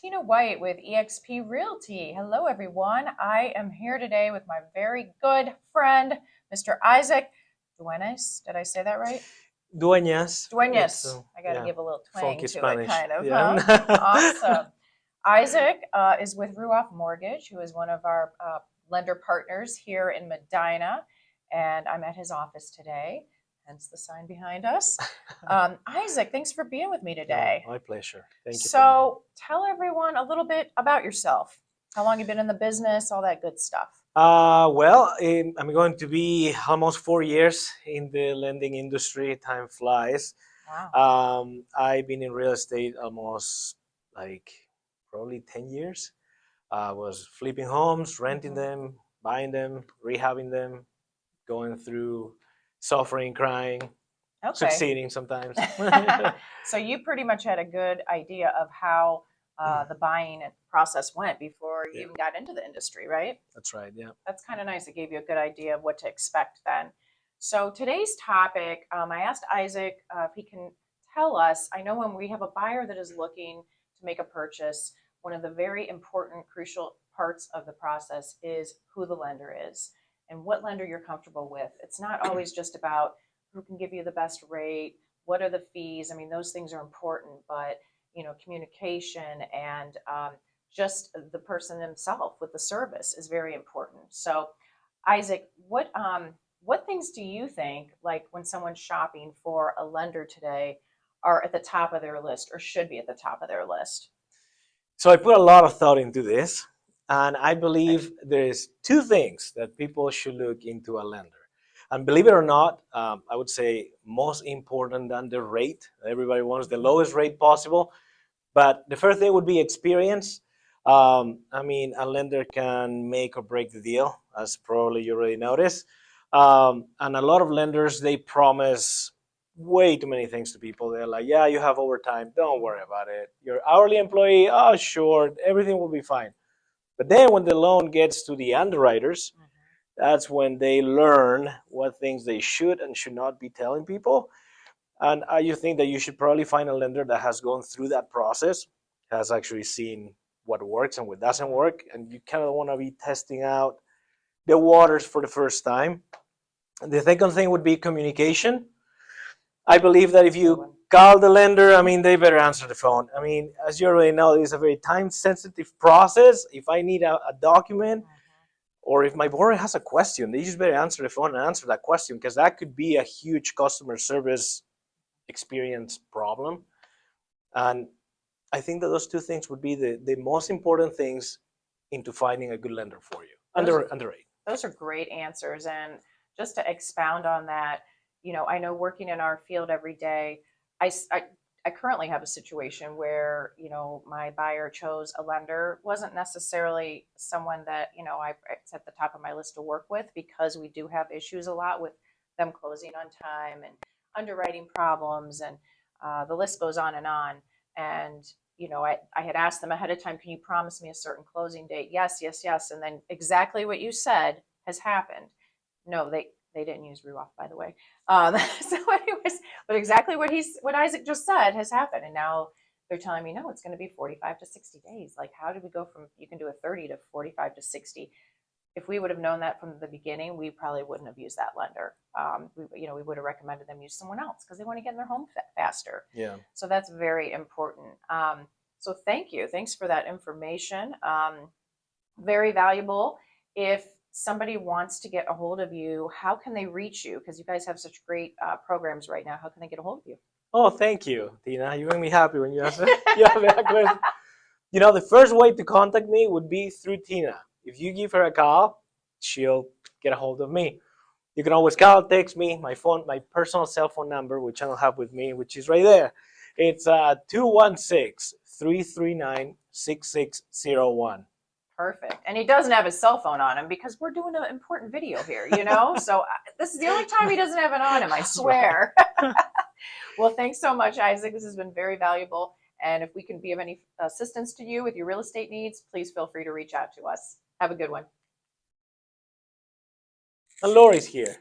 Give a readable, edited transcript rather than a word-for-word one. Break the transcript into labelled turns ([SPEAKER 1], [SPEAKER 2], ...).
[SPEAKER 1] Tina.white with eXp Realty. Hello, everyone. I am here today with my very good friend, Mr. Isaac Duenas. Did I say that right?
[SPEAKER 2] Dueñas.
[SPEAKER 1] Duenas. I got to
[SPEAKER 2] Yeah,
[SPEAKER 1] give a little twang
[SPEAKER 2] funky
[SPEAKER 1] to
[SPEAKER 2] Spanish.
[SPEAKER 1] it, kind of,
[SPEAKER 2] Yeah.
[SPEAKER 1] huh? Awesome. Isaac is with Ruoff Mortgage, who is one of our lender partners here in Medina, and I'm at his office today, hence the sign behind us. Isaac, thanks for being with me today.
[SPEAKER 2] No, my pleasure. Thank you.
[SPEAKER 1] So tell everyone a little bit about yourself. How long you've been in the business, all that good stuff.
[SPEAKER 2] Well, I'm going to be almost 4 years in the lending industry. Time flies.
[SPEAKER 1] Wow.
[SPEAKER 2] I've been in real estate almost like probably 10 years. I was flipping homes, renting them, buying them, rehabbing them, going through suffering, crying,
[SPEAKER 1] Okay.
[SPEAKER 2] succeeding sometimes.
[SPEAKER 1] So you pretty much had a good idea of how the buying process went before you even got into the industry, right?
[SPEAKER 2] That's right, yeah.
[SPEAKER 1] That's kind of nice. It gave you a good idea of what to expect then. So today's topic, I asked Isaac if he can tell us. I know when we have a buyer that is looking to make a purchase, one of the very important, crucial parts of the process is who the lender is and what lender you're comfortable with. It's not always just about who can give you the best rate, what are the fees. I mean, those things are important, but communication and just the person himself with the service is very important. So, Isaac, what things do you think, like when someone's shopping for a lender today, are at the top of their list or should be at the top of their list?
[SPEAKER 2] So I put a lot of thought into this, and I believe there's two things that people should look into a lender. And believe it or not, I would say most important than the rate. Everybody wants the lowest rate possible. But the first thing would be experience. I mean, a lender can make or break the deal, as probably you already noticed. And a lot of lenders, they promise way too many things to people. They're like, yeah, you have overtime. Don't worry about it. Your hourly employee, oh, sure, everything will be fine. But then when the loan gets to the underwriters, that's when they learn what things they should and should not be telling people. And I just think that you should probably find a lender that has gone through that process, has actually seen what works and what doesn't work, and you kind of want to be testing out the waters for the first time. The second thing would be communication. I believe that if you call the lender, I mean, they better answer the phone. I mean, as you already know, it's a very time-sensitive process. If I need a document, or if my borrower has a question, they just better answer the phone and answer that question, because that could be a huge customer service experience problem. And I think that those two things would be the most important things into finding a good lender for you. Underrate.
[SPEAKER 1] Those are great answers. And just to expound on that, I know working in our field every day, I currently have a situation where, my buyer chose a lender, wasn't necessarily someone that, it's at the top of my list to work with, because we do have issues a lot with them closing on time and underwriting problems, and the list goes on and on. And I had asked them ahead of time, can you promise me a certain closing date? Yes, yes, yes. And then exactly what you said has happened. No, they didn't use Ruoff, by the way. So anyways, but exactly what Isaac just said has happened. And now they're telling me, no, it's going to be 45 to 60 days. Like, how did we go from, you can do a 30 to 45 to 60? If we would have known that from the beginning, we probably wouldn't have used that lender. We would have recommended them use someone else because they want to get in their home faster.
[SPEAKER 2] Yeah.
[SPEAKER 1] So that's very important. So thank you. Thanks for that information. Very valuable. If somebody wants to get a hold of you, how can they reach you? Because you guys have such great programs right now. How can they get a hold of you?
[SPEAKER 2] Oh, thank you, Tina. You make me happy when you ask that question. The first way to contact me would be through Tina. If you give her a call, she'll get a hold of me. You can always call, text me, my personal cell phone number, which I don't have with me, which is right there. It's 216-339-6601.
[SPEAKER 1] Perfect. And he doesn't have his cell phone on him because we're doing an important video here, So this is the only time he doesn't have it on him, I swear. Well, thanks so much, Isaac. This has been very valuable. And if we can be of any assistance to you with your real estate needs, please feel free to reach out to us. Have a good one.
[SPEAKER 2] And Lori's here.